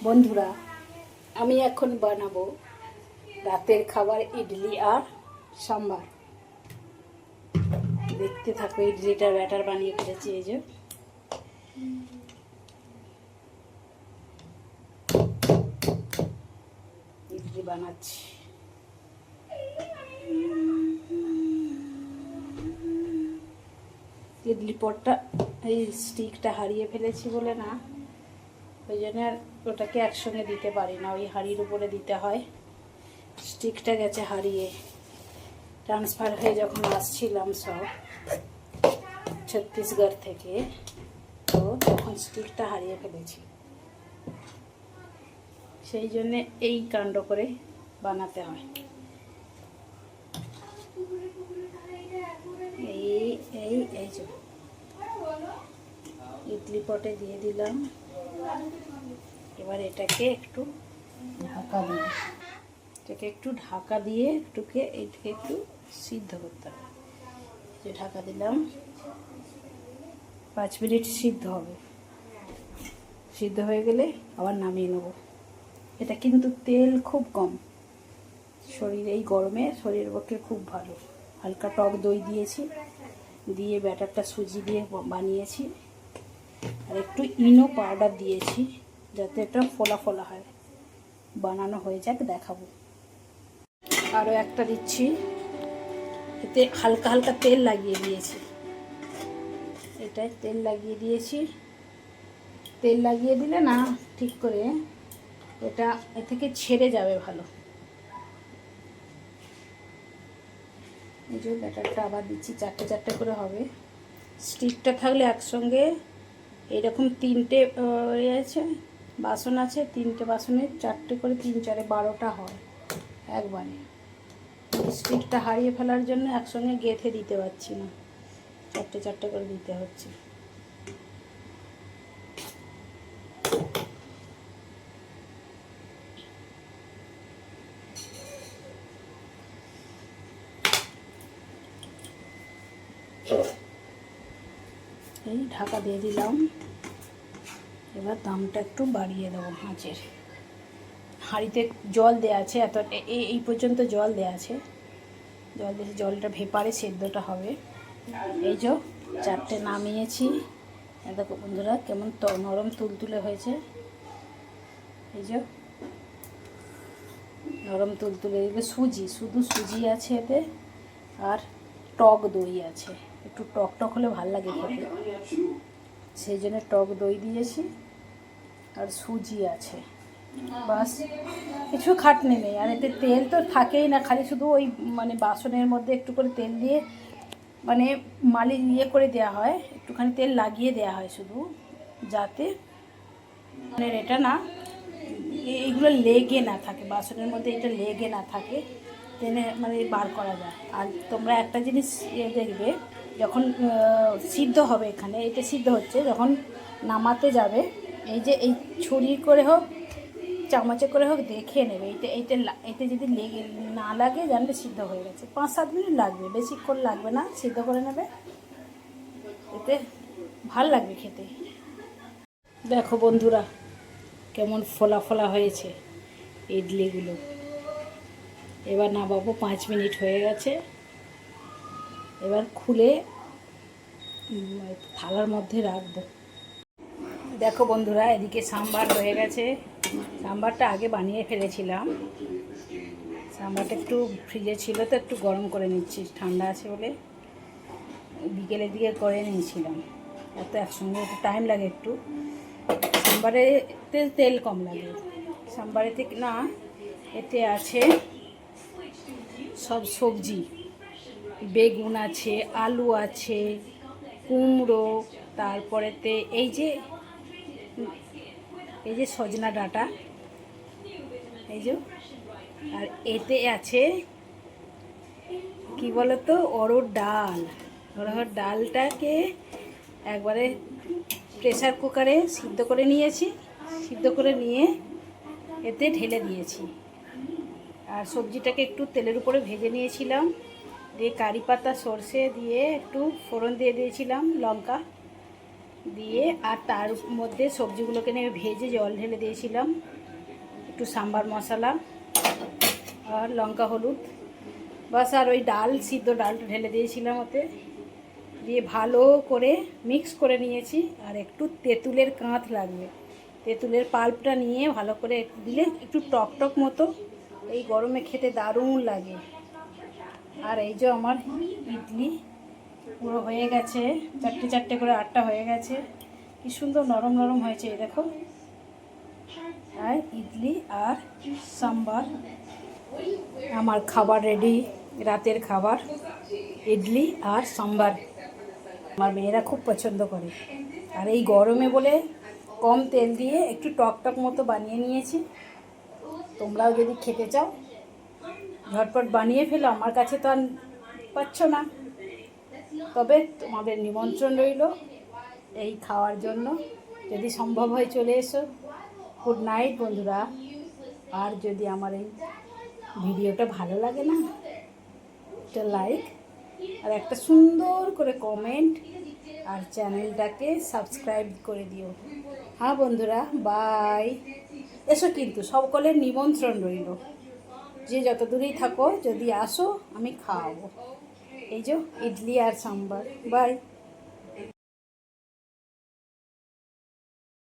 বন্ধুরা, আমি এখন বানাবো রাতের খাবার ইডলি আর সাম্বার। দেখতে থাকো, ইডলিটার ব্যাটার বানিয়ে ফেলেছি। এই যে ইডলি বানাচ্ছি। ইডলি পটটা এই স্টিকটা হারিয়ে ফেলেছি বলে না, ওই জন্য ওটাকে একসঙ্গে দিতে পারি না, ওই হাঁড়ির উপরে দিতে হয়। স্টিকটা গেছে হারিয়ে, ট্রান্সফার হয়ে যখন আসছিলাম সব ছত্তিশগড় থেকে, তো তখন স্টিকটা হারিয়ে ফেলেছি। সেই জন্যে এই কাণ্ড করে বানাতে হয়। এই এই এই যে ইডলি পটে দিয়ে দিলাম। এবার এটাকে একটু ঢাকা দিই, এটাকে একটু সিদ্ধ করতে হবে। যে ঢাকা দিলাম, 5 মিনিট সিদ্ধ হবে। সিদ্ধ হয়ে গেলে আবার নামিয়ে নেব। এটা কিন্তু তেল খুব কম, এই গরমে শরীরের পক্ষে খুব ভালো। হালকা টক দই দিয়েছি, দিয়ে ব্যাটারটা সুজি দিয়ে বানিয়েছি, আর একটু ইনো পাউডার দিয়েছি যাতে এটা ফোলা ফোলা হয়। বানানো হয়ে যাক, দেখাবো। আরও একটা দিচ্ছি, এতে হালকা হালকা তেল লাগিয়ে দিয়েছি। এটায় তেল লাগিয়ে দিয়েছি। তেল লাগিয়ে দিলে না ঠিক করে এটা এ থেকে ছেড়ে যাবে ভালো। এই যে ব্যাটারটা আবার দিচ্ছি, 4টে করে হবে। স্টিকটা থাকলে একসঙ্গে এরকম 3টে আছে বাসন আছে, 3টে বাসনে 4টে করে, 3 4 12টা হয় একবারে। স্টিকটা হারিয়ে ফেলার জন্য একসঙ্গে গেঁথে দিতে পারছি না, 4টে করে দিতে হচ্ছে। এই ঢাকা দিয়ে দিলাম। এবার দামটা একটু বাড়িয়ে দেবো আঁচের। হাঁড়িতে জল দেওয়া আছে, এই পর্যন্ত জল দেওয়া আছে। জল দিয়ে জলটা ভেপারে সেদ্ধটা হবে। এই যে 4টে নামিয়েছি। দেখো বন্ধুরা কেমন নরম তুলতুলে হয়েছে। এই যে নরম তুলতুলে। এগুলো শুধু সুজি আছে এতে, আর টক দই আছে। একটু টক হলে ভালো লাগে খেতে, সেই জন্য টক দই দিয়েছি, আর সুজি আছে। বাস, কিছু খাটনি নেই। আর এতে তেল তো থাকেই না, খালি শুধু ওই বাসনের মধ্যে একটু করে তেল দিয়ে করে দেওয়া হয়, একটুখানি তেল লাগিয়ে দেওয়া হয় শুধু, যাতে এটা না এইগুলো লেগে না থাকে বাসনের মধ্যে, এটা লেগে না থাকে, টেনে বার করা যায়। আর তোমরা একটা জিনিস দেখবে, যখন সিদ্ধ হবে, এখানে এটা সিদ্ধ হচ্ছে, যখন নামাতে যাবে, এই যে এই ছুরি করে হোক চামচে করে হোক দেখে নেবে, এতে যদি না লাগে জানলে সিদ্ধ হয়ে গেছে। 5-7 মিনিট লাগবে, বেশিক্ষণ লাগবে না, সিদ্ধ করে নেবে, এতে ভাল লাগবে খেতে। দেখো বন্ধুরা কেমন ফোলা ফোলা হয়েছে ইডলিগুলো। এবার নামাবো, 5 মিনিট হয়ে গেছে। এবার খুলে থালার মধ্যে রাখবো। দেখো বন্ধুরা, এদিকে সাম্বার হয়ে গেছে। সাম্বারটা আগে বানিয়ে ফেলেছিলাম। সাম্বারটা একটু ফ্রিজে ছিল, তো একটু গরম করে নিচ্ছি, ঠান্ডা আছে বলে। বিকেলের দিকে করে নিয়েছিলাম, এত একসঙ্গে একটু টাইম লাগে। একটু সাম্বারেতে তেল কম লাগে। সাম্বারেতে না, এতে আছে সব সবজি, বেগুন আছে, আলু আছে, কুমড়ো, তারপরেতে এই যে সজনা ডাঁটা, এই যে, আর এতে আছে কি বলতো, অড়হর ডাল। অড়হর ডালটাকে একবারে প্রেসার কুকারে সিদ্ধ করে নিয়েছি, সিদ্ধ করে নিয়ে এতে ঢেলে দিয়েছি। আর সবজিটাকে একটু তেলের উপরে ভেজে নিয়েছিলাম, দিয়ে কারি পাতা সর্ষে দিয়ে একটু ফোড়ন দিয়ে দিয়েছিলাম, লঙ্কা, দিয়ে আর তার মধ্যে সবজিগুলোকে নিয়ে ভেজে জল ঢেলে দিয়েছিলাম, একটু সাম্বার মশলা আর লঙ্কা হলুদ, বাস। আর ওই ডাল, সিদ্ধ ডালটা ঢেলে দিয়েছিলাম ওতে, দিয়ে ভালো করে মিক্স করে নিয়েছি। আর একটু তেঁতুলের কাঁচ লাগবে, তেঁতুলের পাল্পটা নিয়ে ভালো করে দিলে একটু টক টক মতো, এই গরমে খেতে দারুণ লাগে। আর এই যে আমার ইডলি পুরো হয়ে গেছে, চারটে চারটে করে 8টা হয়ে গেছে, কি সুন্দর নরম নরম হয়েছে এই দেখো। আর ইডলি আর সাম্বার, আমার খাবার রেডি, রাতের খাবার ইডলি আর সাম্বার। আমার মেয়েরা খুব পছন্দ করে। আর এই গরমে বলে কম তেল দিয়ে একটু টক টক মতো বানিয়ে নিয়েছি। তোমরাও যদি খেতে চাও ঝটপট বানিয়ে ফেলো, আমার কাছে তো আর পাচ্ছ না, তবে তোমাদের নিমন্ত্রণ রইল এই খাওয়ার জন্য, যদি সম্ভব হয় চলে এসো। গুড নাইট বন্ধুরা। আর যদি আমার এই ভিডিওটা ভালো লাগে না, একটা লাইক আর একটা সুন্দর করে কমেন্ট আর চ্যানেলটাকে সাবস্ক্রাইব করে দিও। হ্যাঁ বন্ধুরা, বাই। এসো কিন্তু, সকলের নিমন্ত্রণ রইল, যে যত দূরেই থাকো যদি আসো আমি খাওয়াবো। এই যে ইডলি আর সাম্বার, বাই।